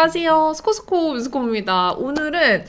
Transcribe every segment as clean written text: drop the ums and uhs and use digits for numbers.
안녕하세요. 스코스코 윤스코입니다. 오늘은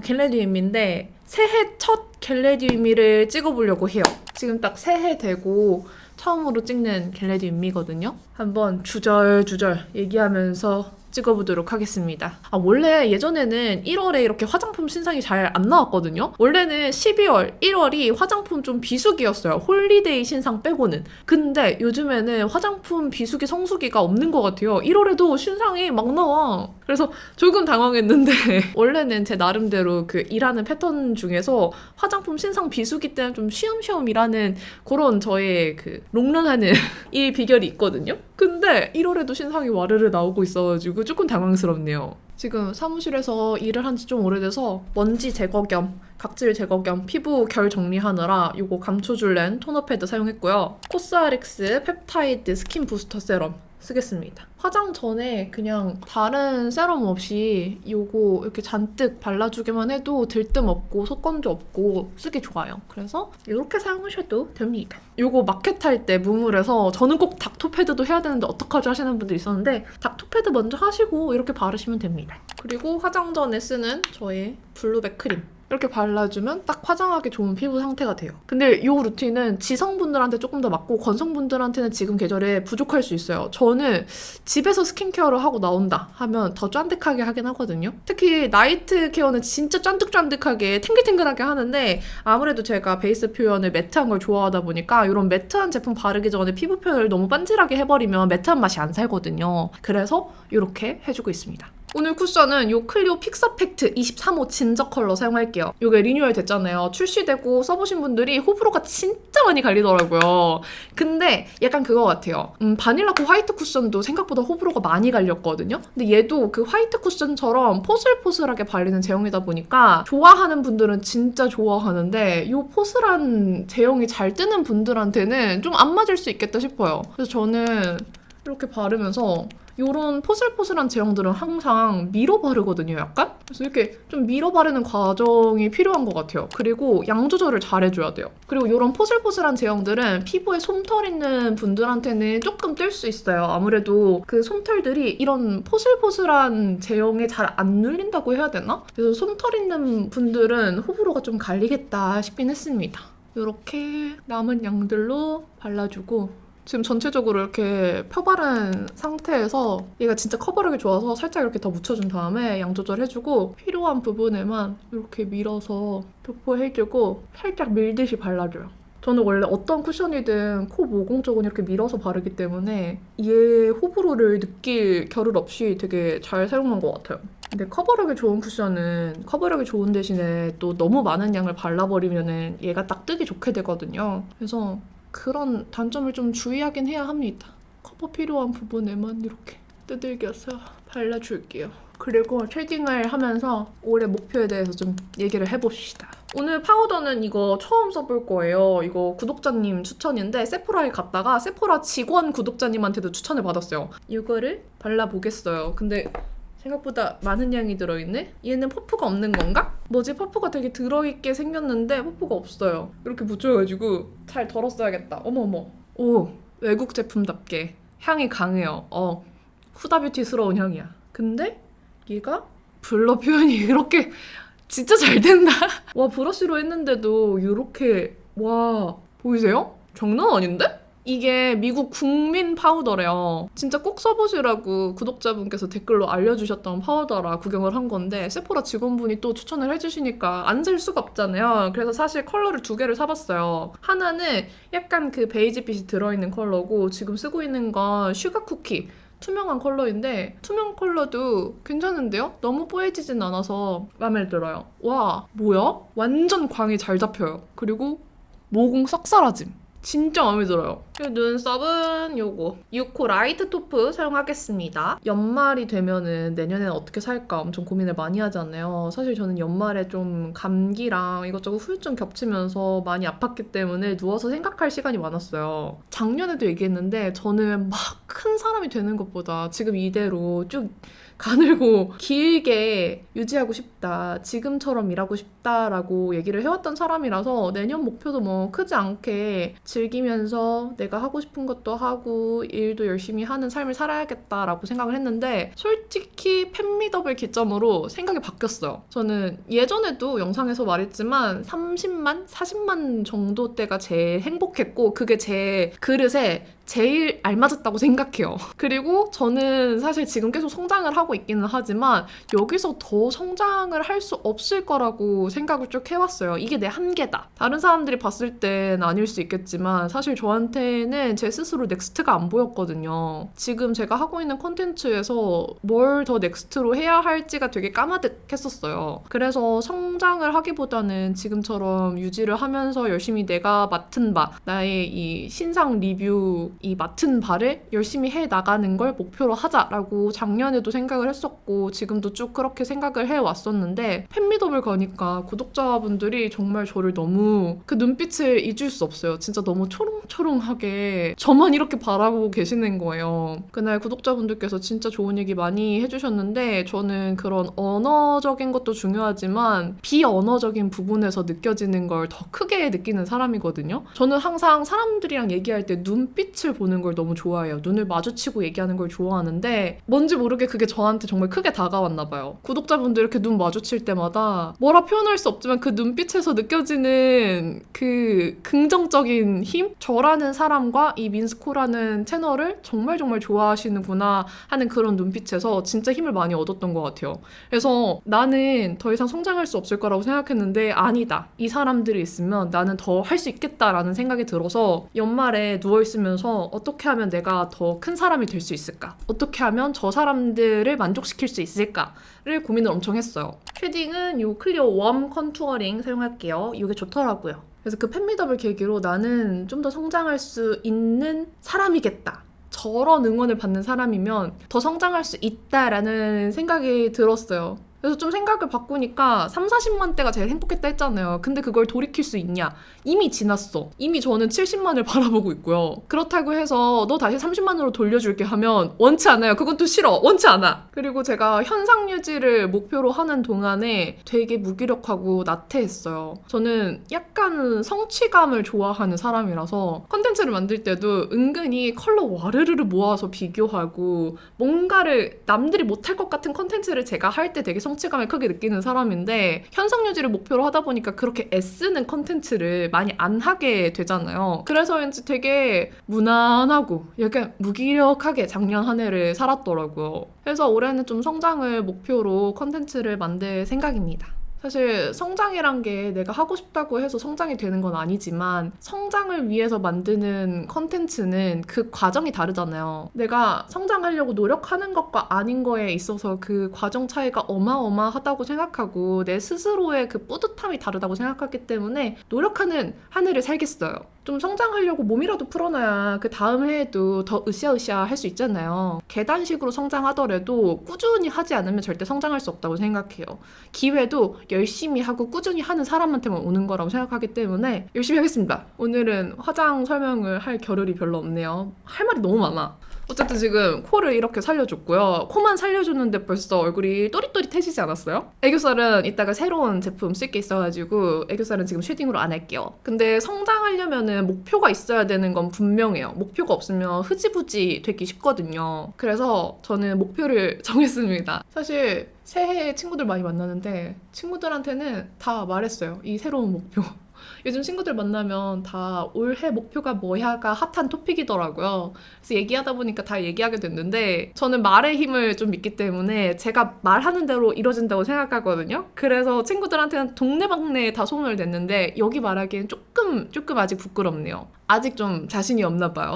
겟레디미인데 새해 첫 겟레디미를 찍어보려고 해요. 지금 딱 새해 되고 처음으로 찍는 겟레디미거든요. 한번 주절주절 얘기하면서 찍어보도록 하겠습니다. 원래 예전에는 1월에 이렇게 화장품 신상이 잘 안 나왔거든요. 원래는 12월, 1월이 화장품 좀 비수기였어요. 홀리데이 신상 빼고는. 근데 요즘에는 화장품 비수기, 성수기가 없는 것 같아요. 1월에도 신상이 막 나와. 그래서 조금 당황했는데 원래는 제 나름대로 그 일하는 패턴 중에서 화장품 신상 비수기 때는 좀 쉬엄쉬엄 일하는 그런 저의 그 롱런하는 일 비결이 있거든요. 근데 1월에도 신상이 와르르 나오고 있어가지고 조금 당황스럽네요. 지금 사무실에서 일을 한 지 좀 오래돼서 먼지 제거 겸 각질 제거 겸 피부 결 정리하느라 요거 감초줄렌 토너 패드 사용했고요. 코스알엑스 펩타이드 스킨 부스터 세럼 쓰겠습니다. 화장 전에 그냥 다른 세럼 없이 요거 이렇게 잔뜩 발라주기만 해도 들뜸 없고 속건조 없고 쓰기 좋아요. 그래서 이렇게 사용하셔도 됩니다. 요거 마켓 할 때 무물에서 저는 꼭 닥터 패드도 해야 되는데 어떡하지 하시는 분들 있었는데 닥터 패드 먼저 하시고 이렇게 바르시면 됩니다. 그리고 화장 전에 쓰는 저의 블루백 크림 이렇게 발라주면 딱 화장하기 좋은 피부 상태가 돼요. 근데 이 루틴은 지성분들한테 조금 더 맞고 건성분들한테는 지금 계절에 부족할 수 있어요. 저는 집에서 스킨케어를 하고 나온다 하면 더 쫀득하게 하긴 하거든요. 특히 나이트 케어는 진짜 쫀득쫀득하게 탱글탱글하게 하는데 아무래도 제가 베이스 표현을 매트한 걸 좋아하다 보니까 이런 매트한 제품 바르기 전에 피부 표현을 너무 반질하게 해버리면 매트한 맛이 안 살거든요. 그래서 이렇게 해주고 있습니다. 오늘 쿠션은 요 클리오 픽서팩트 23호 진저 컬러 사용할게요. 요게 리뉴얼 됐잖아요. 출시되고 써보신 분들이 호불호가 진짜 많이 갈리더라고요. 근데 약간 그거 같아요. 바닐라코 화이트 쿠션도 생각보다 호불호가 많이 갈렸거든요. 근데 얘도 그 화이트 쿠션처럼 포슬포슬하게 발리는 제형이다 보니까 좋아하는 분들은 진짜 좋아하는데 요 포슬한 제형이 잘 뜨는 분들한테는 좀 안 맞을 수 있겠다 싶어요. 그래서 저는 이렇게 바르면서 이런 포슬포슬한 제형들은 항상 밀어 바르거든요, 약간? 그래서 이렇게 좀 밀어 바르는 과정이 필요한 것 같아요. 그리고 양 조절을 잘 해줘야 돼요. 그리고 이런 포슬포슬한 제형들은 피부에 솜털 있는 분들한테는 조금 뜰 수 있어요. 아무래도 그 솜털들이 이런 포슬포슬한 제형에 잘 안 눌린다고 해야 되나? 그래서 솜털 있는 분들은 호불호가 좀 갈리겠다 싶긴 했습니다. 이렇게 남은 양들로 발라주고 지금 전체적으로 이렇게 펴바른 상태에서 얘가 진짜 커버력이 좋아서 살짝 이렇게 더 묻혀준 다음에 양 조절해주고 필요한 부분에만 이렇게 밀어서 도포해주고 살짝 밀듯이 발라줘요. 저는 원래 어떤 쿠션이든 코 모공 쪽은 이렇게 밀어서 바르기 때문에 얘 호불호를 느낄 겨를 없이 되게 잘 사용한 것 같아요. 근데 커버력이 좋은 쿠션은 커버력이 좋은 대신에 또 너무 많은 양을 발라버리면 얘가 딱 뜨기 좋게 되거든요. 그래서 그런 단점을 좀 주의하긴 해야 합니다. 커버 필요한 부분에만 이렇게 두들겨서 발라줄게요. 그리고 쉐딩을 하면서 올해 목표에 대해서 좀 얘기를 해봅시다. 오늘 파우더는 이거 처음 써볼 거예요. 이거 구독자님 추천인데 세포라에 갔다가 세포라 직원 구독자님한테도 추천을 받았어요. 이거를 발라보겠어요. 근데 생각보다 많은 양이 들어있네? 얘는 퍼프가 없는 건가? 뭐지? 퍼프가 되게 들어있게 생겼는데 퍼프가 없어요. 이렇게 묻혀가지고 잘 덜었어야겠다. 어머어머. 오, 외국 제품답게 향이 강해요. 후다뷰티스러운 향이야. 근데 얘가 블러 표현이 이렇게 진짜 잘 된다. 와, 브러쉬로 했는데도 이렇게 와, 보이세요? 장난 아닌데? 이게 미국 국민 파우더래요. 진짜 꼭 써보시라고 구독자분께서 댓글로 알려주셨던 파우더라 구경을 한 건데 세포라 직원분이 또 추천을 해주시니까 안 살 수가 없잖아요. 그래서 사실 컬러를 2개를 사봤어요. 하나는 약간 그 베이지빛이 들어있는 컬러고 지금 쓰고 있는 건 슈가 쿠키 투명한 컬러인데 투명 컬러도 괜찮은데요? 너무 뽀얘지진 않아서 마음에 들어요. 와, 뭐야? 완전 광이 잘 잡혀요. 그리고 모공 싹 사라짐. 진짜 마음에 들어요. 눈썹은 요거 6호 라이트 토프 사용하겠습니다. 연말이 되면은 내년에는 어떻게 살까 엄청 고민을 많이 하잖아요. 사실 저는 연말에 좀 감기랑 이것저것 후유증 겹치면서 많이 아팠기 때문에 누워서 생각할 시간이 많았어요. 작년에도 얘기했는데 저는 막 큰 사람이 되는 것보다 지금 이대로 쭉 가늘고 길게 유지하고 싶다, 지금처럼 일하고 싶다라고 얘기를 해왔던 사람이라서 내년 목표도 뭐 크지 않게 즐기면서 내가 하고 싶은 것도 하고 일도 열심히 하는 삶을 살아야겠다라고 생각을 했는데, 솔직히 팬미더블 기점으로 생각이 바뀌었어요. 저는 예전에도 영상에서 말했지만 30만, 40만 정도 때가 제일 행복했고 그게 제 그릇에 제일 알맞았다고 생각해요. 그리고 저는 사실 지금 계속 성장을 하고 있기는 하지만 여기서 더 성장을 할 수 없을 거라고 생각을 쭉 해왔어요. 이게 내 한계다. 다른 사람들이 봤을 땐 아닐 수 있겠지만 사실 저한테는 제 스스로 넥스트가 안 보였거든요. 지금 제가 하고 있는 콘텐츠에서 뭘 더 넥스트로 해야 할지가 되게 까마득했었어요. 그래서 성장을 하기보다는 지금처럼 유지를 하면서 열심히 내가 맡은 바, 나의 이 신상 리뷰 이 맡은 바를 열심히 해 나가는 걸 목표로 하자라고 작년에도 생각을 했었고 지금도 쭉 그렇게 생각을 해왔었는데, 팬미더블 가니까 구독자분들이 정말 저를 너무 그 눈빛을 잊을 수 없어요. 진짜 너무 초롱초롱하게 저만 이렇게 바라보고 계시는 거예요. 그날 구독자분들께서 진짜 좋은 얘기 많이 해주셨는데, 저는 그런 언어적인 것도 중요하지만 비언어적인 부분에서 느껴지는 걸 더 크게 느끼는 사람이거든요. 저는 항상 사람들이랑 얘기할 때 눈빛을 보는 걸 너무 좋아해요. 눈을 마주치고 얘기하는 걸 좋아하는데 뭔지 모르게 그게 저한테 정말 크게 다가왔나 봐요. 구독자분들 이렇게 눈 마주칠 때마다 뭐라 표현할 수 없지만 그 눈빛에서 느껴지는 그 긍정적인 힘? 저라는 사람과 이 민스코라는 채널을 정말 좋아하시는구나 하는 그런 눈빛에서 진짜 힘을 많이 얻었던 것 같아요. 그래서 나는 더 이상 성장할 수 없을 거라고 생각했는데 아니다. 이 사람들이 있으면 나는 더 할 수 있겠다라는 생각이 들어서 연말에 누워있으면서 어떻게 하면 내가 더 큰 사람이 될 수 있을까? 어떻게 하면 저 사람들을 만족시킬 수 있을까를 고민을 엄청 했어요. 쉐딩은 이 클리어 웜 컨투어링 사용할게요. 이게 좋더라고요. 그래서 그 팬미더블 계기로 나는 좀 더 성장할 수 있는 사람이겠다. 저런 응원을 받는 사람이면 더 성장할 수 있다라는 생각이 들었어요. 그래서 좀 생각을 바꾸니까 3, 40만 대가 제일 행복했다 했잖아요. 근데 그걸 돌이킬 수 있냐? 이미 지났어. 이미 저는 70만을 바라보고 있고요. 그렇다고 해서 너 다시 30만으로 돌려줄게 하면 원치 않아요. 그건 또 싫어. 원치 않아. 그리고 제가 현상 유지를 목표로 하는 동안에 되게 무기력하고 나태했어요. 저는 약간 성취감을 좋아하는 사람이라서 컨텐츠를 만들 때도 은근히 컬러 와르르르 모아서 비교하고 뭔가를 남들이 못할 것 같은 컨텐츠를 제가 할 때 되게 성취감을 크게 느끼는 사람인데, 현상 유지를 목표로 하다 보니까 그렇게 애쓰는 컨텐츠를 많이 안 하게 되잖아요. 그래서 왠지 되게 무난하고 약간 무기력하게 작년 한 해를 살았더라고요. 그래서 올해는 좀 성장을 목표로 컨텐츠를 만들 생각입니다. 사실 성장이란 게 내가 하고 싶다고 해서 성장이 되는 건 아니지만 성장을 위해서 만드는 컨텐츠는 그 과정이 다르잖아요. 내가 성장하려고 노력하는 것과 아닌 거에 있어서 그 과정 차이가 어마어마하다고 생각하고 내 스스로의 그 뿌듯함이 다르다고 생각하기 때문에 노력하는 한 해를 살겠어요. 좀 성장하려고 몸이라도 풀어놔야 그 다음 해에도 더 으쌰으쌰 할 수 있잖아요. 계단식으로 성장하더라도 꾸준히 하지 않으면 절대 성장할 수 없다고 생각해요. 기회도 열심히 하고 꾸준히 하는 사람한테만 오는 거라고 생각하기 때문에 열심히 하겠습니다. 오늘은 화장 설명을 할 겨를이 별로 없네요. 할 말이 너무 많아. 어쨌든 지금 코를 이렇게 살려줬고요. 코만 살려줬는데 벌써 얼굴이 또릿또릿해지지 않았어요? 애교살은 이따가 새로운 제품 쓸 게 있어가지고 애교살은 지금 쉐딩으로 안 할게요. 근데 성장하려면은 목표가 있어야 되는 건 분명해요. 목표가 없으면 흐지부지 되기 쉽거든요. 그래서 저는 목표를 정했습니다. 사실 새해에 친구들 많이 만나는데 친구들한테는 다 말했어요. 이 새로운 목표. 요즘 친구들 만나면 다 올해 목표가 뭐야가 핫한 토픽이더라고요. 그래서 얘기하다 보니까 다 얘기하게 됐는데 저는 말의 힘을 좀 믿기 때문에 제가 말하는 대로 이루어진다고 생각하거든요. 그래서 친구들한테는 동네방네에 다 소문을 냈는데 여기 말하기엔 조금 아직 부끄럽네요. 아직 좀 자신이 없나 봐요.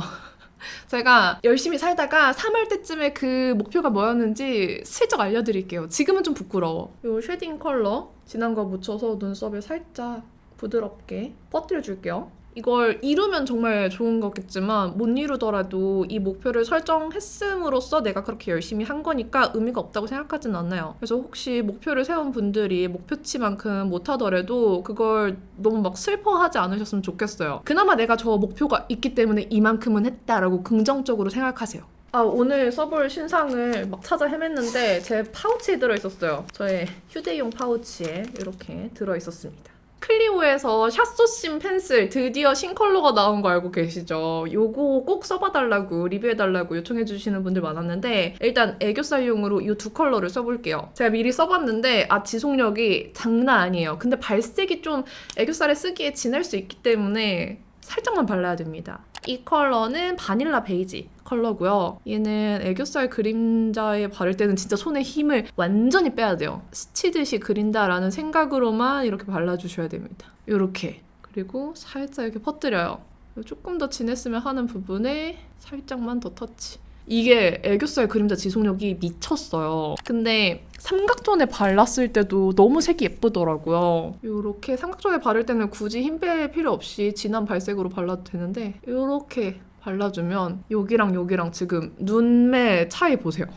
제가 열심히 살다가 3월 때쯤에 그 목표가 뭐였는지 슬쩍 알려드릴게요. 지금은 좀 부끄러워. 이 쉐딩 컬러 진한 거 묻혀서 눈썹에 살짝 부드럽게 퍼뜨려줄게요. 이걸 이루면 정말 좋은 거겠지만 못 이루더라도 이 목표를 설정했음으로써 내가 그렇게 열심히 한 거니까 의미가 없다고 생각하진 않아요. 그래서 혹시 목표를 세운 분들이 목표치만큼 못하더라도 그걸 너무 막 슬퍼하지 않으셨으면 좋겠어요. 그나마 내가 저 목표가 있기 때문에 이만큼은 했다라고 긍정적으로 생각하세요. 오늘 써볼 신상을 막 찾아 헤맸는데 제 파우치에 들어있었어요. 저의 휴대용 파우치에 이렇게 들어있었습니다. 클리오에서 샷소심 펜슬 드디어 신컬러가 나온 거 알고 계시죠? 요거 꼭 써봐달라고 리뷰해달라고 요청해주시는 분들 많았는데 일단 애교살용으로 이 두 컬러를 써볼게요. 제가 미리 써봤는데 지속력이 장난 아니에요. 근데 발색이 좀 애교살에 쓰기에 진할 수 있기 때문에 살짝만 발라야 됩니다. 이 컬러는 바닐라 베이지 컬러고요. 얘는 애교살 그림자에 바를 때는 진짜 손에 힘을 완전히 빼야 돼요. 스치듯이 그린다라는 생각으로만 이렇게 발라주셔야 됩니다. 이렇게. 그리고 살짝 이렇게 퍼뜨려요. 조금 더 진했으면 하는 부분에 살짝만 더 터치. 이게 애교살 그림자 지속력이 미쳤어요. 근데 삼각존에 발랐을 때도 너무 색이 예쁘더라고요. 이렇게 삼각존에 바를 때는 굳이 힘 뺄 필요 없이 진한 발색으로 발라도 되는데 이렇게 발라주면 여기랑 여기랑 지금 눈매 차이 보세요.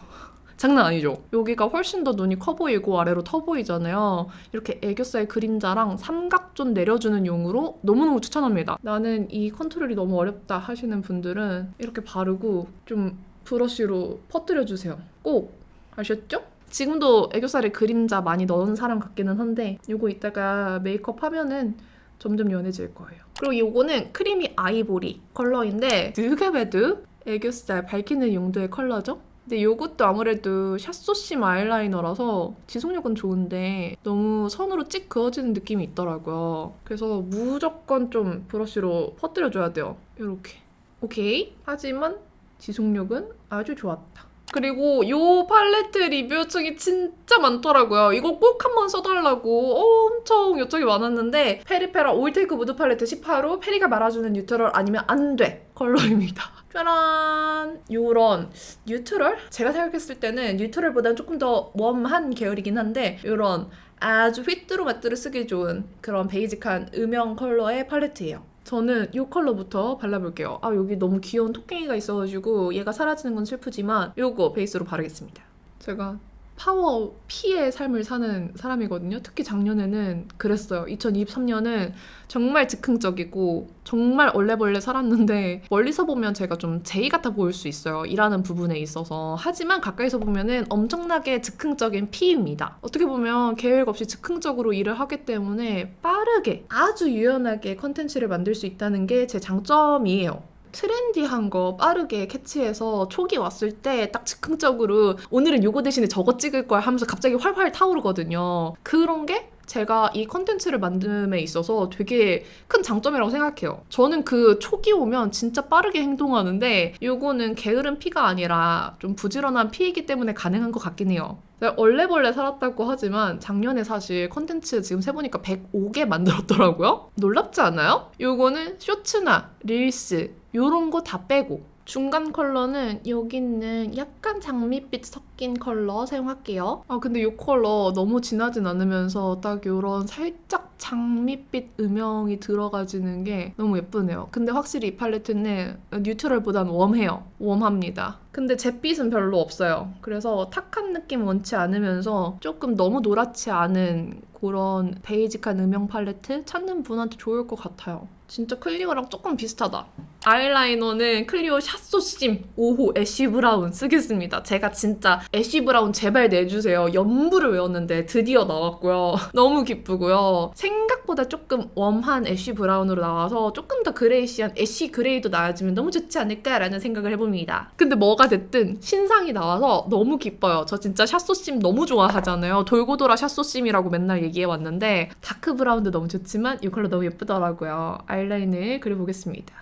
장난 아니죠? 여기가 훨씬 더 눈이 커 보이고 아래로 터 보이잖아요. 이렇게 애교살 그림자랑 삼각존 내려주는 용으로 너무너무 추천합니다. 나는 이 컨트롤이 너무 어렵다 하시는 분들은 이렇게 바르고 좀 브러쉬로 퍼뜨려주세요. 꼭! 아셨죠? 지금도 애교살에 그림자 많이 넣은 사람 같기는 한데 이거 이따가 메이크업 하면은 점점 연해질 거예요. 그리고 이거는 크리미 아이보리 컬러인데 느게베드 애교살 밝히는 용도의 컬러죠? 근데 이것도 아무래도 샷소심 아이라이너라서 지속력은 좋은데 너무 선으로 찍 그어지는 느낌이 있더라고요. 그래서 무조건 좀 브러쉬로 퍼뜨려줘야 돼요. 이렇게. 오케이. 하지만 지속력은 아주 좋았다. 그리고 이 팔레트 리뷰 요청이 진짜 많더라고요. 이거 꼭 한번 써달라고 엄청 요청이 많았는데 페리페라 오일테이크 무드 팔레트 18호 페리가 말아주는 뉴트럴 아니면 안 돼 컬러입니다. 짜란! 요런 뉴트럴? 제가 생각했을 때는 뉴트럴보다는 조금 더 웜한 계열이긴 한데 요런 아주 휘뚜루마뚜루 쓰기 좋은 그런 베이직한 음영 컬러의 팔레트예요. 저는 이 컬러부터 발라볼게요. 여기 너무 귀여운 토끼가 있어가지고 얘가 사라지는 건 슬프지만 이거 베이스로 바르겠습니다. 제가 파워 P의 삶을 사는 사람이거든요. 특히 작년에는 그랬어요. 2023년은 정말 즉흥적이고 정말 얼레벌레 살았는데 멀리서 보면 제가 좀 제이 같아 보일 수 있어요. 일하는 부분에 있어서. 하지만 가까이서 보면은 엄청나게 즉흥적인 P입니다. 어떻게 보면 계획 없이 즉흥적으로 일을 하기 때문에 빠르게 아주 유연하게 컨텐츠를 만들 수 있다는 게 제 장점이에요. 트렌디한 거 빠르게 캐치해서 촉이 왔을 때 딱 즉흥적으로 오늘은 요거 대신에 저거 찍을 거야 하면서 갑자기 활활 타오르거든요. 그런 게 제가 이 컨텐츠를 만듦에 있어서 되게 큰 장점이라고 생각해요. 저는 그 촉이 오면 진짜 빠르게 행동하는데 요거는 게으른 피가 아니라 좀 부지런한 피이기 때문에 가능한 것 같긴 해요. 제가 얼레벌레 살았다고 하지만 작년에 사실 컨텐츠 지금 세보니까 105개 만들었더라고요. 놀랍지 않아요? 요거는 쇼츠나 릴스 요런 거 다 빼고 중간 컬러는 여기 있는 약간 장밋빛 섞인 컬러 사용할게요. 근데 이 컬러 너무 진하진 않으면서 딱 요런 살짝 장밋빛 음영이 들어가지는 게 너무 예쁘네요. 근데 확실히 이 팔레트는 뉴트럴보단 웜해요. 웜합니다. 근데 잿빛은 별로 없어요. 그래서 탁한 느낌 원치 않으면서 조금 너무 노랗지 않은 그런 베이직한 음영 팔레트 찾는 분한테 좋을 것 같아요. 진짜 클리오랑 조금 비슷하다. 아이라이너는 클리오 샷소심 5호 애쉬 브라운 쓰겠습니다. 제가 진짜 애쉬 브라운 제발 내주세요. 연부를 외웠는데 드디어 나왔고요. 너무 기쁘고요. 생각보다 조금 웜한 애쉬 브라운으로 나와서 조금 더 그레이시한 애쉬 그레이도 나와주면 너무 좋지 않을까라는 생각을 해봅니다. 근데 뭐가 됐든 신상이 나와서 너무 기뻐요. 저 진짜 샷소심 너무 좋아하잖아요. 돌고 돌아 샷소심이라고 맨날 얘기해왔는데 다크 브라운도 너무 좋지만 이 컬러 너무 예쁘더라고요. 아이라인을 그려보겠습니다.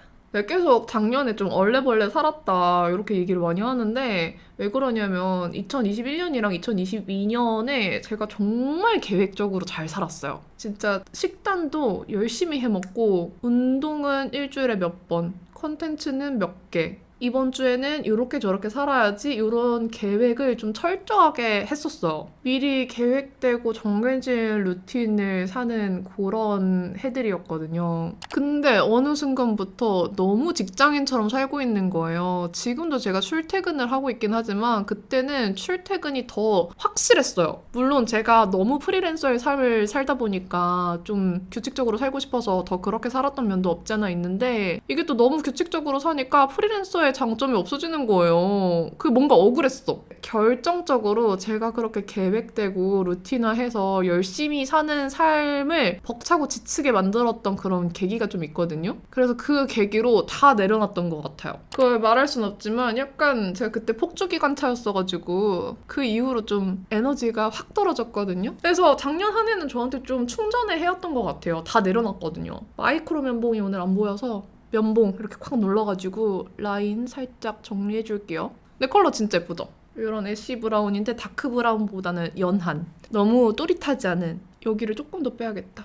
계속 작년에 좀 얼레벌레 살았다 이렇게 얘기를 많이 하는데 왜 그러냐면 2021년이랑 2022년에 제가 정말 계획적으로 잘 살았어요. 진짜 식단도 열심히 해먹고 운동은 일주일에 몇 번, 컨텐츠는 몇 개, 이번 주에는 이렇게 저렇게 살아야지 이런 계획을 좀 철저하게 했었어요. 미리 계획되고 정해진 루틴을 사는 그런 해들이었거든요. 근데 어느 순간부터 너무 직장인처럼 살고 있는 거예요. 지금도 제가 출퇴근을 하고 있긴 하지만 그때는 출퇴근이 더 확실했어요. 물론 제가 너무 프리랜서의 삶을 살다 보니까 좀 규칙적으로 살고 싶어서 더 그렇게 살았던 면도 없지 않아 있는데 이게 또 너무 규칙적으로 사니까 프리랜서의 컬러의 장점이 없어지는 거예요. 그게 뭔가 억울했어. 결정적으로 제가 그렇게 계획되고 루틴화해서 열심히 사는 삶을 벅차고 지치게 만들었던 그런 계기가 좀 있거든요. 그래서 그 계기로 다 내려놨던 것 같아요. 그걸 말할 순 없지만 약간 제가 그때 폭주기관차였어가지고 그 이후로 좀 에너지가 확 떨어졌거든요. 그래서 작년 한 해는 저한테 좀 충전의 해였던 것 같아요. 다 내려놨거든요. 마이크로 면봉이 오늘 안 보여서 면봉 이렇게 콱 눌러가지고 라인 살짝 정리해줄게요. 내 컬러 진짜 예쁘죠? 이런 애쉬 브라운인데 다크 브라운보다는 연한, 너무 또릿하지 않은. 여기를 조금 더 빼야겠다.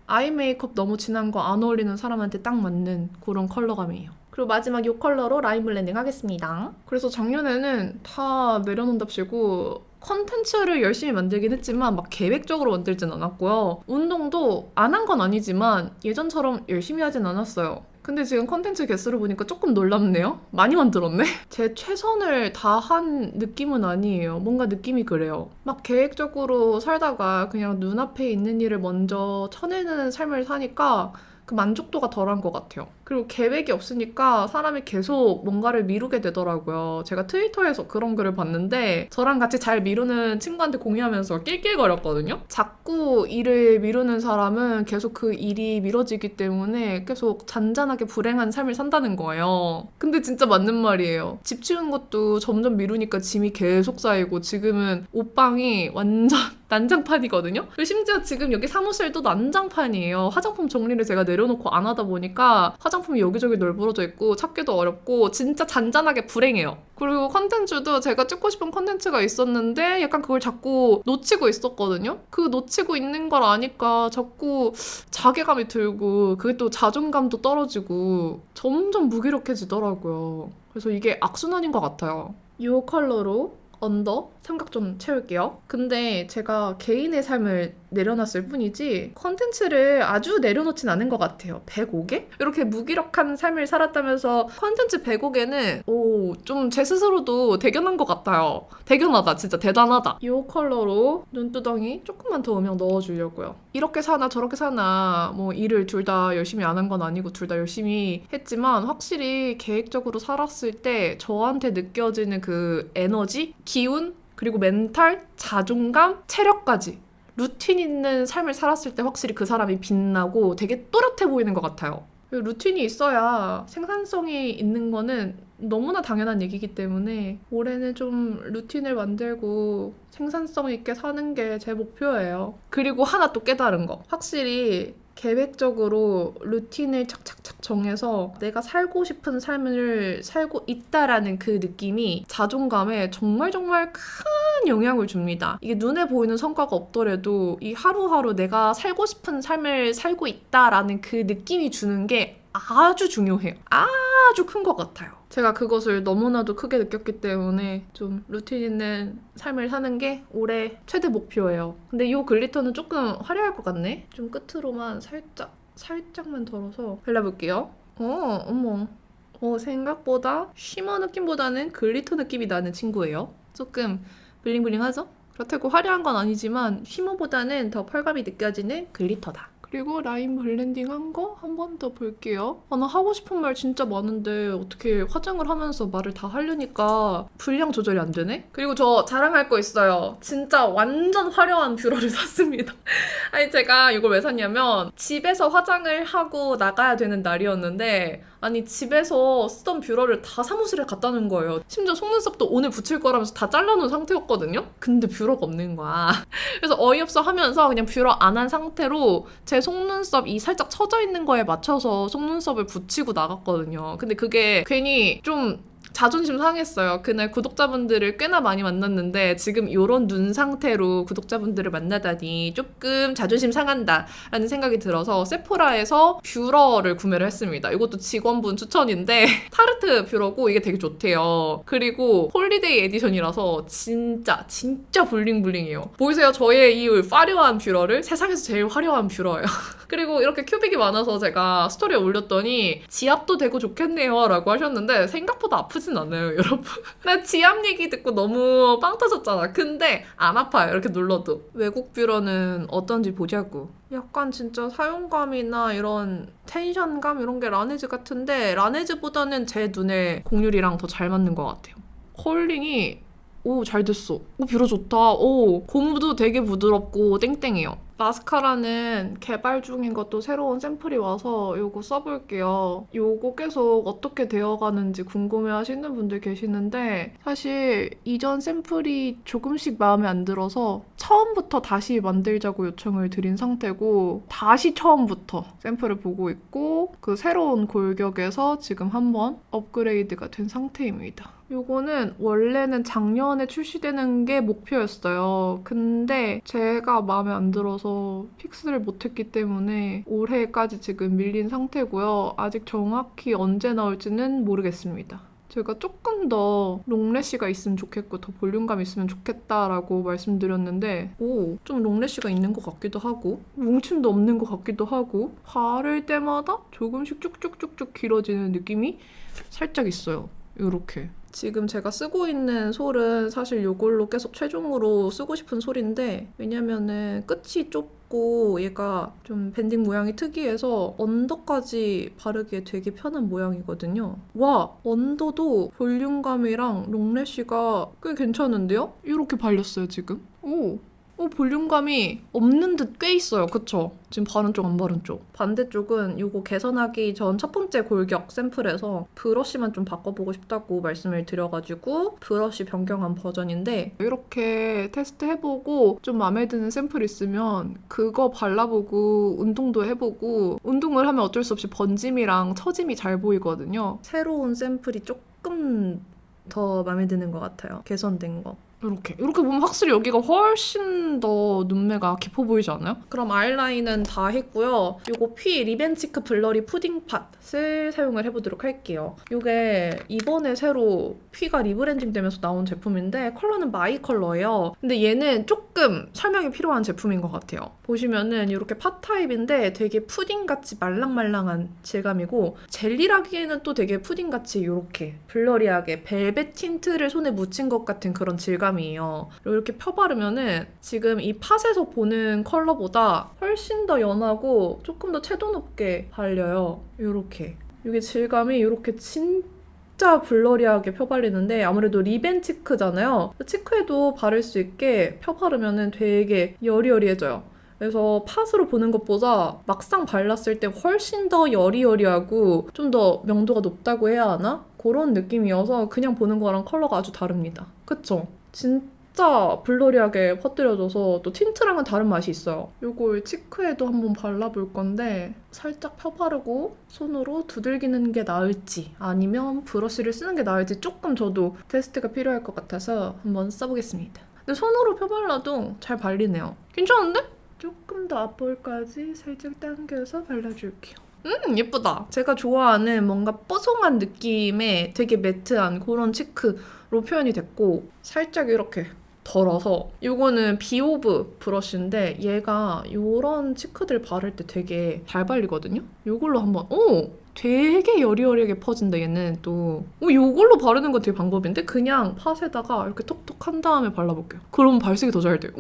아이 메이크업 너무 진한 거 안 어울리는 사람한테 딱 맞는 그런 컬러감이에요. 그리고 마지막 이 컬러로 라인 블렌딩 하겠습니다. 그래서 작년에는 다 내려놓는답시고 컨텐츠를 열심히 만들긴 했지만 막 계획적으로 만들진 않았고요. 운동도 안 한 건 아니지만 예전처럼 열심히 하진 않았어요. 근데 지금 컨텐츠 개수를 보니까 조금 놀랍네요. 많이 만들었네? 제 최선을 다한 느낌은 아니에요. 뭔가 느낌이 그래요. 막 계획적으로 살다가 그냥 눈앞에 있는 일을 먼저 쳐내는 삶을 사니까 그 만족도가 덜한 것 같아요. 그리고 계획이 없으니까 사람이 계속 뭔가를 미루게 되더라고요. 제가 트위터에서 그런 글을 봤는데 저랑 같이 잘 미루는 친구한테 공유하면서 낄낄거렸거든요. 자꾸 일을 미루는 사람은 계속 그 일이 미뤄지기 때문에 계속 잔잔하게 불행한 삶을 산다는 거예요. 근데 진짜 맞는 말이에요. 집 치우는 것도 점점 미루니까 짐이 계속 쌓이고 지금은 옷방이 완전 난장판이거든요. 그리고 심지어 지금 여기 사무실도 난장판이에요. 화장품 정리를 제가 내려놓고 안 하다 보니까 화장품이 여기저기 널브러져 있고 찾기도 어렵고 진짜 잔잔하게 불행해요. 그리고 컨텐츠도 제가 찍고 싶은 컨텐츠가 있었는데 약간 그걸 자꾸 놓치고 있었거든요. 그 놓치고 있는 걸 아니까 자꾸 자괴감이 들고 그게 또 자존감도 떨어지고 점점 무기력해지더라고요. 그래서 이게 악순환인 것 같아요. 이 컬러로 언더 삼각 좀 채울게요. 근데 제가 개인의 삶을 내려놨을 뿐이지 컨텐츠를 아주 내려놓진 않은 것 같아요. 105개? 이렇게 무기력한 삶을 살았다면서 컨텐츠 105개는 좀 제 스스로도 대견한 것 같아요. 대견하다. 진짜 대단하다. 이 컬러로 눈두덩이 조금만 더 음영 넣어주려고요. 이렇게 사나 저렇게 사나 뭐 일을 둘 다 열심히 안 한 건 아니고 둘 다 열심히 했지만 확실히 계획적으로 살았을 때 저한테 느껴지는 그 에너지, 기운, 그리고 멘탈, 자존감, 체력까지 루틴 있는 삶을 살았을 때 확실히 그 사람이 빛나고 되게 또렷해 보이는 것 같아요. 루틴이 있어야 생산성이 있는 거는 너무나 당연한 얘기이기 때문에 올해는 좀 루틴을 만들고 생산성 있게 사는 게 제 목표예요. 그리고 하나 또 깨달은 거. 확실히 계획적으로 루틴을 착착착 정해서 내가 살고 싶은 삶을 살고 있다라는 그 느낌이 자존감에 정말 정말 큰 영향을 줍니다. 이게 눈에 보이는 성과가 없더라도 이 하루하루 내가 살고 싶은 삶을 살고 있다라는 그 느낌이 주는 게 아주 중요해요. 아주 큰 것 같아요. 제가 그것을 너무나도 크게 느꼈기 때문에 좀 루틴 있는 삶을 사는 게 올해 최대 목표예요. 근데 이 글리터는 조금 화려할 것 같네? 좀 끝으로만 살짝만 덜어서 발라볼게요. 어머. 생각보다 쉬머 느낌보다는 글리터 느낌이 나는 친구예요. 조금 블링블링하죠? 그렇다고 화려한 건 아니지만 쉬머보다는 더 펄감이 느껴지는 글리터다. 그리고 라인 블렌딩 한 거 한 번 더 볼게요. 나 하고 싶은 말 진짜 많은데 어떻게 화장을 하면서 말을 다 하려니까 분량 조절이 안 되네? 그리고 저 자랑할 거 있어요. 진짜 완전 화려한 뷰러를 샀습니다. 아니 제가 이걸 왜 샀냐면 집에서 화장을 하고 나가야 되는 날이었는데 아니 집에서 쓰던 뷰러를 다 사무실에 갖다 놓은 거예요. 심지어 속눈썹도 오늘 붙일 거라면서 다 잘라놓은 상태였거든요? 근데 뷰러가 없는 거야. 그래서 어이없어 하면서 그냥 뷰러 안 한 상태로 제 속눈썹이 살짝 처져 있는 거에 맞춰서 속눈썹을 붙이고 나갔거든요. 근데 그게 괜히 좀 자존심 상했어요. 그날 구독자분들을 꽤나 많이 만났는데 지금 이런 눈 상태로 구독자분들을 만나다니 조금 자존심 상한다 라는 생각이 들어서 세포라에서 뷰러를 구매를 했습니다. 이것도 직원분 추천인데 타르트 뷰러고 이게 되게 좋대요. 그리고 홀리데이 에디션이라서 진짜 블링블링해요. 보이세요? 저의 이 화려한 뷰러를 세상에서 제일 화려한 뷰러예요. 그리고 이렇게 큐빅이 많아서 제가 스토리에 올렸더니 지압도 되고 좋겠네요 라고 하셨는데 생각보다 아프진 않아요, 여러분. 나 지압 얘기 듣고 너무 빵 터졌잖아. 근데 안 아파요, 이렇게 눌러도. 외국 뷰러는 어떤지 보자고. 약간 진짜 사용감이나 이런 텐션감 이런 게 라네즈 같은데 라네즈보다는 제 눈에 곡률이랑 더 잘 맞는 것 같아요. 컬링이 오, 잘 됐어. 오, 뷰러 좋다. 오, 고무도 되게 부드럽고 땡땡해요. 마스카라는 개발 중인 것도 새로운 샘플이 와서 요거 써볼게요. 요거 계속 어떻게 되어가는지 궁금해하시는 분들 계시는데 사실 이전 샘플이 조금씩 마음에 안 들어서 처음부터 다시 만들자고 요청을 드린 상태고 다시 처음부터 샘플을 보고 있고 그 새로운 골격에서 지금 한번 업그레이드가 된 상태입니다. 요거는 원래는 작년에 출시되는 게 목표였어요. 근데 제가 마음에 안 들어서 픽스를 못했기 때문에 올해까지 지금 밀린 상태고요. 아직 정확히 언제 나올지는 모르겠습니다. 제가 조금 더 롱래쉬가 있으면 좋겠고 더 볼륨감 있으면 좋겠다라고 말씀드렸는데 오, 좀 롱래쉬가 있는 것 같기도 하고 뭉침도 없는 것 같기도 하고 바를 때마다 조금씩 쭉쭉쭉쭉 길어지는 느낌이 살짝 있어요. 요렇게. 지금 제가 쓰고 있는 솔은 사실 이걸로 계속 최종으로 쓰고 싶은 솔인데 왜냐면은 끝이 좁고 얘가 좀 밴딩 모양이 특이해서 언더까지 바르기에 되게 편한 모양이거든요. 와! 언더도 볼륨감이랑 롱래쉬가 꽤 괜찮은데요? 이렇게 발렸어요, 지금. 오! 볼륨감이 없는 듯 꽤 있어요. 그쵸? 지금 바른 쪽, 안 바른 쪽. 반대쪽은 이거 개선하기 전 첫 번째 골격 샘플에서 브러쉬만 좀 바꿔보고 싶다고 말씀을 드려가지고 브러쉬 변경한 버전인데 이렇게 테스트 해보고 좀 마음에 드는 샘플 있으면 그거 발라보고 운동도 해보고 운동을 하면 어쩔 수 없이 번짐이랑 처짐이 잘 보이거든요. 새로운 샘플이 조금 더 마음에 드는 것 같아요. 개선된 거. 이렇게 보면 확실히 여기가 훨씬 더 눈매가 깊어 보이지 않아요? 그럼 아이라인은 다 했고요. 요거 피 리벤치크 블러리 푸딩팟을 사용을 해보도록 할게요. 요게 이번에 새로 피가 리브랜딩 되면서 나온 제품인데 컬러는 마이 컬러예요. 근데 얘는 조금 설명이 필요한 제품인 것 같아요. 보시면은 이렇게 팟 타입인데 되게 푸딩같이 말랑말랑한 질감이고 젤리라기에는 또 되게 푸딩같이 이렇게 블러리하게 벨벳 틴트를 손에 묻힌 것 같은 그런 질감이에요. 이렇게 펴바르면은 지금 이 팟에서 보는 컬러보다 훨씬 더 연하고 조금 더 채도 높게 발려요. 이렇게. 이게 질감이 이렇게 진짜 블러리하게 펴발리는데 아무래도 리벤 치크잖아요. 치크에도 바를 수 있게 펴바르면은 되게 여리여리해져요. 그래서 팟으로 보는 것보다 막상 발랐을 때 훨씬 더 여리여리하고 좀 더 명도가 높다고 해야 하나? 그런 느낌이어서 그냥 보는 거랑 컬러가 아주 다릅니다. 그쵸? 진짜 블러리하게 퍼뜨려져서 또 틴트랑은 다른 맛이 있어요. 이걸 치크에도 한번 발라볼 건데 살짝 펴바르고 손으로 두들기는 게 나을지 아니면 브러쉬를 쓰는 게 나을지 조금 저도 테스트가 필요할 것 같아서 한번 써보겠습니다. 근데 손으로 펴발라도 잘 발리네요. 괜찮은데? 조금 더 앞볼까지 살짝 당겨서 발라줄게요. 예쁘다. 제가 좋아하는 뭔가 뽀송한 느낌의 되게 매트한 그런 치크로 표현이 됐고 살짝 이렇게 덜어서 이거는 비오브 브러쉬인데 얘가 이런 치크들 바를 때 되게 잘 발리거든요? 이걸로 한번 되게 여리여리하게 퍼진다 얘는 또 이걸로 바르는 건 되게 방법인데 그냥 팟에다가 이렇게 톡톡 한 다음에 발라볼게요. 그럼 발색이 더 잘 돼요.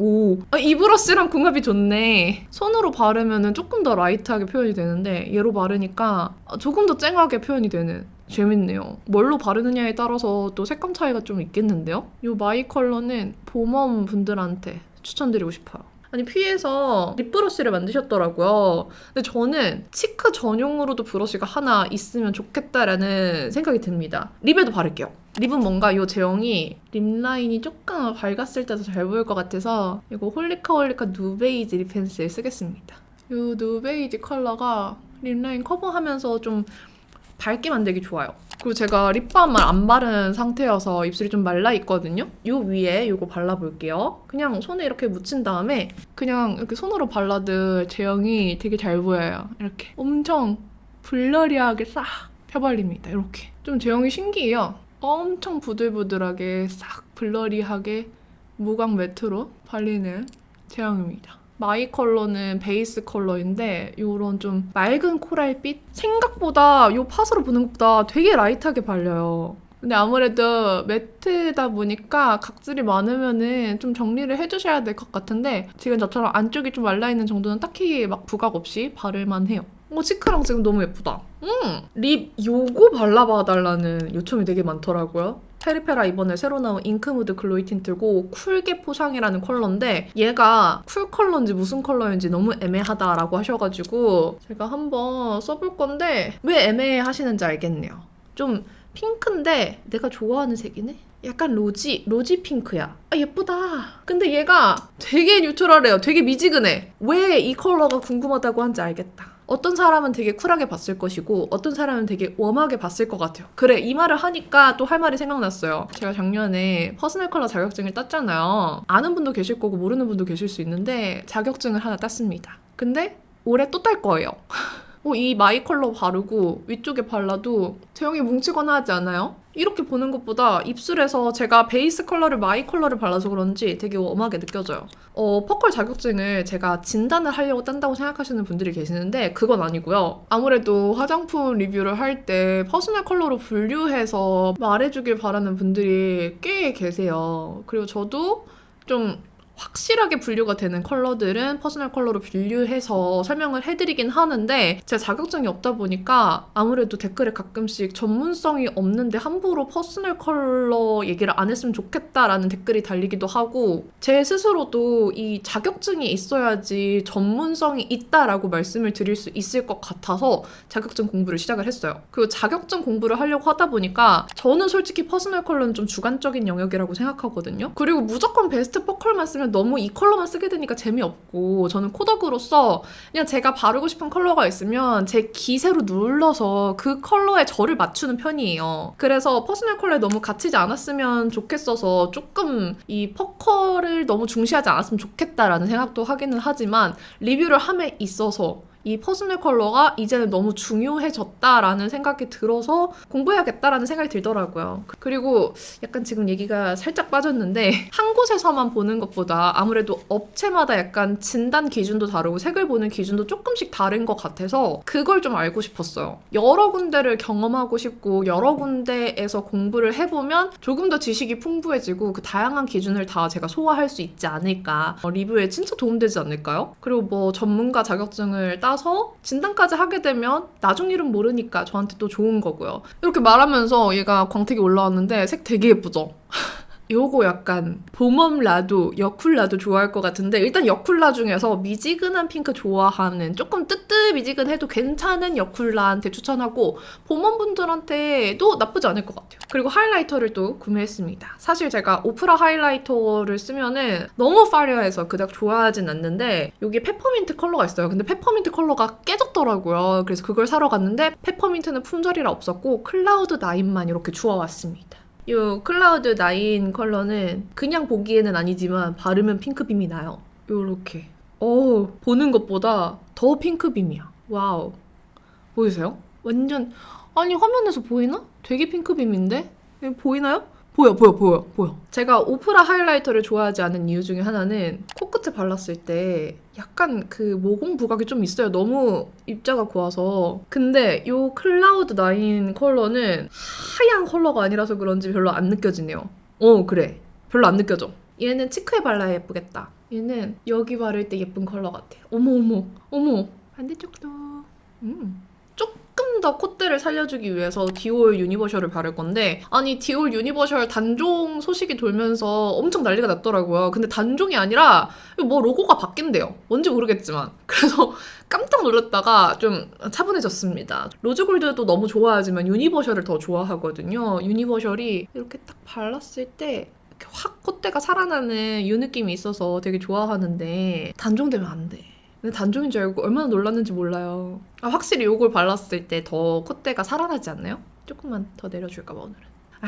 이 브러쉬랑 궁합이 좋네. 손으로 바르면 조금 더 라이트하게 표현이 되는데 얘로 바르니까 조금 더 쨍하게 표현이 되는 재밌네요. 뭘로 바르느냐에 따라서 또 색감 차이가 좀 있겠는데요? 이 마이 컬러는 봄웜 분들한테 추천드리고 싶어요. 아니 피에서 립 브러쉬를 만드셨더라고요. 근데 저는 치크 전용으로도 브러쉬가 하나 있으면 좋겠다라는 생각이 듭니다. 립에도 바를게요. 립은 뭔가 이 제형이 립 라인이 조금 밝았을 때도 잘 보일 것 같아서 이거 홀리카 누베이지 립 펜슬 쓰겠습니다. 이 누베이지 컬러가 립 라인 커버하면서 좀 밝게 만들기 좋아요. 그리고 제가 립밤을 안 바른 상태여서 입술이 좀 말라있거든요? 요 위에 이거 발라볼게요. 그냥 손에 이렇게 묻힌 다음에 그냥 이렇게 손으로 발라도 제형이 되게 잘 보여요. 이렇게 엄청 블러리하게 싹 펴발립니다. 이렇게. 좀 제형이 신기해요. 엄청 부들부들하게 싹 블러리하게 무광 매트로 발리는 제형입니다. 마이 컬러는 베이스 컬러인데 요런 좀 맑은 코랄빛? 생각보다 요 팟으로 보는 것보다 되게 라이트하게 발려요. 근데 아무래도 매트다 보니까 각질이 많으면은 좀 정리를 해주셔야 될 것 같은데 지금 저처럼 안쪽이 좀 말라있는 정도는 딱히 막 부각 없이 바를만 해요. 치크랑 지금 너무 예쁘다. 립 요거 발라봐달라는 요청이 되게 많더라고요. 페리페라 이번에 새로 나온 잉크무드 글로이 틴트고 쿨게 포상이라는 컬러인데 얘가 쿨 컬러인지 무슨 컬러인지 너무 애매하다라고 하셔가지고 제가 한번 써볼 건데 왜 애매해 하시는지 알겠네요. 좀 핑크인데 내가 좋아하는 색이네? 약간 로지 핑크야. 예쁘다. 근데 얘가 되게 뉴트럴해요. 되게 미지근해. 왜 이 컬러가 궁금하다고 한지 알겠다. 어떤 사람은 되게 쿨하게 봤을 것이고 어떤 사람은 되게 웜하게 봤을 것 같아요. 그래, 이 말을 하니까 또 할 말이 생각났어요. 제가 작년에 퍼스널 컬러 자격증을 땄잖아요. 아는 분도 계실 거고 모르는 분도 계실 수 있는데 자격증을 하나 땄습니다. 근데 올해 또 딸 거예요. 이 마이 컬러 바르고 위쪽에 발라도 제형이 뭉치거나 하지 않아요? 이렇게 보는 것보다 입술에서 제가 베이스 컬러를 마이 컬러를 발라서 그런지 되게 웜하게 느껴져요. 퍼컬 자격증을 제가 진단을 하려고 딴다고 생각하시는 분들이 계시는데 그건 아니고요. 아무래도 화장품 리뷰를 할 때 퍼스널 컬러로 분류해서 말해주길 바라는 분들이 꽤 계세요. 그리고 저도 좀 확실하게 분류가 되는 컬러들은 퍼스널 컬러로 분류해서 설명을 해드리긴 하는데 제가 자격증이 없다 보니까 아무래도 댓글에 가끔씩 전문성이 없는데 함부로 퍼스널 컬러 얘기를 안 했으면 좋겠다라는 댓글이 달리기도 하고 제 스스로도 이 자격증이 있어야지 전문성이 있다라고 말씀을 드릴 수 있을 것 같아서 자격증 공부를 시작을 했어요. 그리고 자격증 공부를 하려고 하다 보니까 저는 솔직히 퍼스널 컬러는 좀 주관적인 영역이라고 생각하거든요. 그리고 무조건 베스트 퍼컬만 쓰면 너무 이 컬러만 쓰게 되니까 재미없고 저는 코덕으로서 그냥 제가 바르고 싶은 컬러가 있으면 제 기세로 눌러서 그 컬러에 저를 맞추는 편이에요. 그래서 퍼스널 컬러에 너무 갇히지 않았으면 좋겠어서 조금 이 퍼컬을 너무 중시하지 않았으면 좋겠다라는 생각도 하기는 하지만 리뷰를 함에 있어서 이 퍼스널 컬러가 이제는 너무 중요해졌다라는 생각이 들어서 공부해야겠다라는 생각이 들더라고요. 그리고 약간 지금 얘기가 살짝 빠졌는데 한 곳에서만 보는 것보다 아무래도 업체마다 약간 진단 기준도 다르고 색을 보는 기준도 조금씩 다른 것 같아서 그걸 좀 알고 싶었어요. 여러 군데를 경험하고 싶고 여러 군데에서 공부를 해보면 조금 더 지식이 풍부해지고 그 다양한 기준을 다 제가 소화할 수 있지 않을까. 리뷰에 진짜 도움되지 않을까요? 그리고 뭐 전문가 자격증을 따서 진단까지 하게 되면 나중 일은 모르니까 저한테 또 좋은 거고요. 이렇게 말하면서 얘가 광택이 올라왔는데 색 되게 예쁘죠? 요거 약간 봄웜라도 여쿨라도 좋아할 것 같은데 일단 여쿨라 중에서 미지근한 핑크 좋아하는 조금 뜨뜻미지근해도 괜찮은 여쿨라한테 추천하고 봄웜분들한테도 나쁘지 않을 것 같아요. 그리고 하이라이터를 또 구매했습니다. 사실 제가 오프라 하이라이터를 쓰면은 너무 파려해서 그닥 좋아하진 않는데 여기 페퍼민트 컬러가 있어요. 근데 페퍼민트 컬러가 깨졌더라고요. 그래서 그걸 사러 갔는데 페퍼민트는 품절이라 없었고 클라우드 9만 이렇게 주워왔습니다. 이 클라우드 9 컬러는 그냥 보기에는 아니지만 바르면 핑크빔이 나요. 요렇게. 보는 것보다 더 핑크빔이야. 와우. 보이세요? 완전 아니 화면에서 보이나? 되게 핑크빔인데? 보이나요? 보여. 제가 오프라 하이라이터를 좋아하지 않은 이유 중에 하나는 코끝에 발랐을 때 약간 그 모공 부각이 좀 있어요. 너무 입자가 고와서. 근데 이 클라우드 9 컬러는 하얀 컬러가 아니라서 그런지 별로 안 느껴지네요. 그래. 별로 안 느껴져. 얘는 치크에 발라야 예쁘겠다. 얘는 여기 바를 때 예쁜 컬러 같아. 어머. 반대쪽도. 조금 더 콧대를 살려주기 위해서 디올 유니버셜을 바를 건데 아니 디올 유니버셜 단종 소식이 돌면서 엄청 난리가 났더라고요. 근데 단종이 아니라 뭐 로고가 바뀐대요. 뭔지 모르겠지만. 그래서 깜짝 놀랐다가 좀 차분해졌습니다. 로즈골드도 너무 좋아하지만 유니버셜을 더 좋아하거든요. 유니버셜이 이렇게 딱 발랐을 때 이렇게 확 콧대가 살아나는 이 느낌이 있어서 되게 좋아하는데 단종되면 안 돼. 근데 단종인 줄 알고 얼마나 놀랐는지 몰라요. 확실히 이걸 발랐을 때 더 콧대가 살아나지 않나요? 조금만 더 내려줄까 봐 오늘은.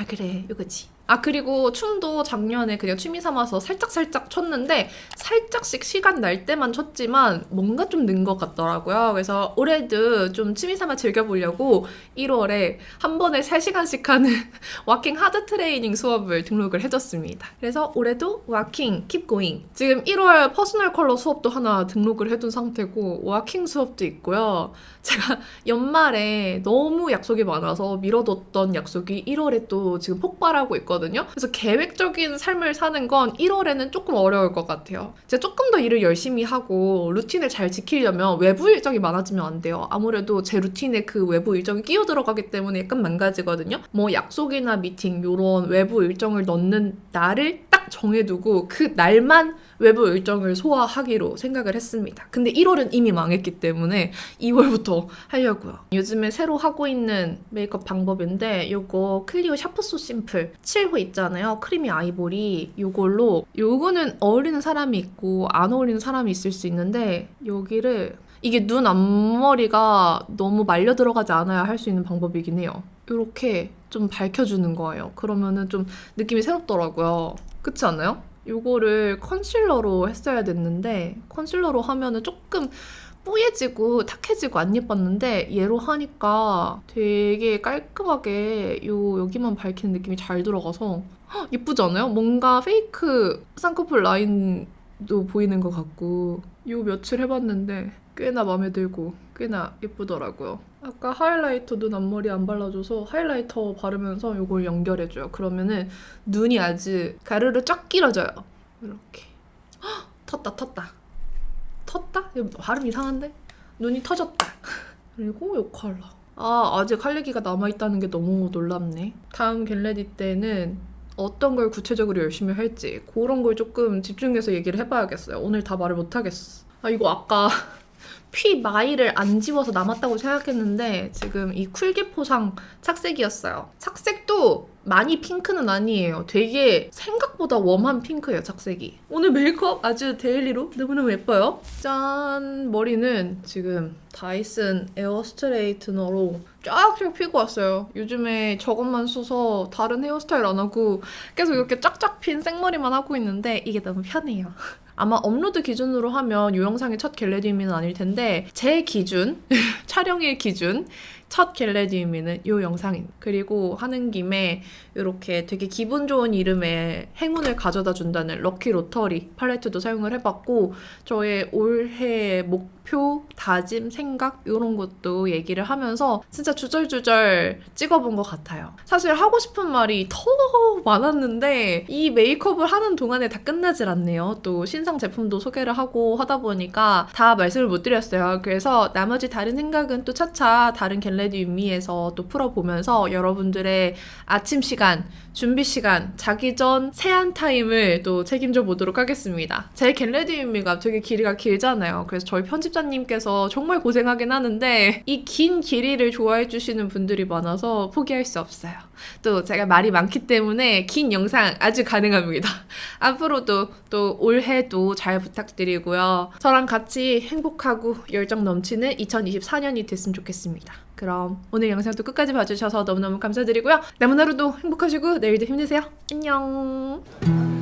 그래 이거지. 아, 그리고 춤도 작년에 그냥 취미 삼아서 살짝살짝 췄는데 살짝씩 시간 날 때만 췄지만 뭔가 좀 는 것 같더라고요. 그래서 올해도 좀 취미 삼아 즐겨보려고 1월에 한 번에 3시간씩 하는 와킹 하드 트레이닝 수업을 등록을 해줬습니다. 그래서 올해도 와킹 keep going. 지금 1월 퍼스널 컬러 수업도 하나 등록을 해둔 상태고 와킹 수업도 있고요. 제가 연말에 너무 약속이 많아서 미뤄뒀던 약속이 1월에 또 지금 폭발하고 있거든요. 그래서 계획적인 삶을 사는 건 1월에는 조금 어려울 것 같아요. 제가 조금 더 일을 열심히 하고 루틴을 잘 지키려면 외부 일정이 많아지면 안 돼요. 아무래도 제 루틴에 그 외부 일정이 끼어 들어가기 때문에 약간 망가지거든요. 뭐 약속이나 미팅 이런 외부 일정을 넣는 날을 딱 정해두고 그 날만 외부 일정을 소화하기로 생각을 했습니다. 근데 1월은 이미 망했기 때문에 2월부터 하려고요. 요즘에 새로 하고 있는 메이크업 방법인데 이거 클리오 샤프소 심플 7호 있잖아요. 크리미 아이보리 요걸로 요거는 어울리는 사람이 있고 안 어울리는 사람이 있을 수 있는데 여기를 이게 눈 앞머리가 너무 말려 들어가지 않아야 할 수 있는 방법이긴 해요. 이렇게 좀 밝혀주는 거예요. 그러면은 좀 느낌이 새롭더라고요. 그렇지 않나요? 요거를 컨실러로 했어야 됐는데 컨실러로 하면은 조금 뿌얘지고 탁해지고 안 예뻤는데 얘로 하니까 되게 깔끔하게 여기만 밝히는 느낌이 잘 들어가서 예쁘지 않아요? 뭔가 페이크 쌍꺼풀 라인도 보이는 것 같고 요 며칠 해봤는데 꽤나 마음에 들고 꽤나 예쁘더라고요. 아까 하이라이터 눈 앞머리 안 발라줘서 하이라이터 바르면서 이걸 연결해줘요. 그러면은 눈이 아주 가르르 쫙 길어져요. 이렇게. 텄다. 이거 발음 이상한데? 눈이 터졌다. 그리고 이 컬러. 아직 할 얘기가 남아있다는 게 너무 놀랍네. 다음 겟레디 때는 어떤 걸 구체적으로 열심히 할지 그런 걸 조금 집중해서 얘기를 해봐야겠어요. 오늘 다 말을 못하겠어. 이거 아까 피 마이를 안 지워서 남았다고 생각했는데 지금 이 쿨기포상 착색이었어요. 착색도 많이 핑크는 아니에요. 되게 생각보다 웜한 핑크예요, 착색이. 오늘 메이크업 아주 데일리로 너무너무 예뻐요. 짠! 머리는 지금 다이슨 에어 스트레이트너로 쫙쫙 피고 왔어요. 요즘에 저것만 써서 다른 헤어스타일 안 하고 계속 이렇게 쫙쫙 핀 생머리만 하고 있는데 이게 너무 편해요. 아마 업로드 기준으로 하면 이 영상이 첫 겟레디미는 아닐 텐데 제 기준, 촬영일 기준 첫 겟레디미는 이 영상입니다. 그리고 하는 김에 이렇게 되게 기분 좋은 이름의 행운을 가져다 준다는 럭키 로터리 팔레트도 사용을 해봤고 저의 올해 목표, 다짐, 생각 이런 것도 얘기를 하면서 진짜 주절주절 찍어본 것 같아요. 사실 하고 싶은 말이 더 많았는데 이 메이크업을 하는 동안에 다 끝나질 않네요. 또 신상 제품도 소개를 하고 하다 보니까 다 말씀을 못 드렸어요. 그래서 나머지 다른 생각은 또 차차 다른 겟레디 윗미에서 또 풀어보면서 여러분들의 아침 시간, 준비 시간, 자기 전 세안 타임을 또 책임져 보도록 하겠습니다. 제 겟레디 윗미가 되게 길이가 길잖아요. 그래서 저희 편집자님께서 정말 고생하긴 하는데 이 긴 길이를 좋아해 주시는 분들이 많아서 포기할 수 없어요. 또 제가 말이 많기 때문에 긴 영상 아주 가능합니다. 앞으로도 또 올해도 잘 부탁드리고요. 저랑 같이 행복하고 열정 넘치는 2024년이 됐으면 좋겠습니다. 그럼 오늘 영상도 끝까지 봐주셔서 너무너무 감사드리고요. 남은 하루도 행복하시고 내일도 힘내세요. 안녕.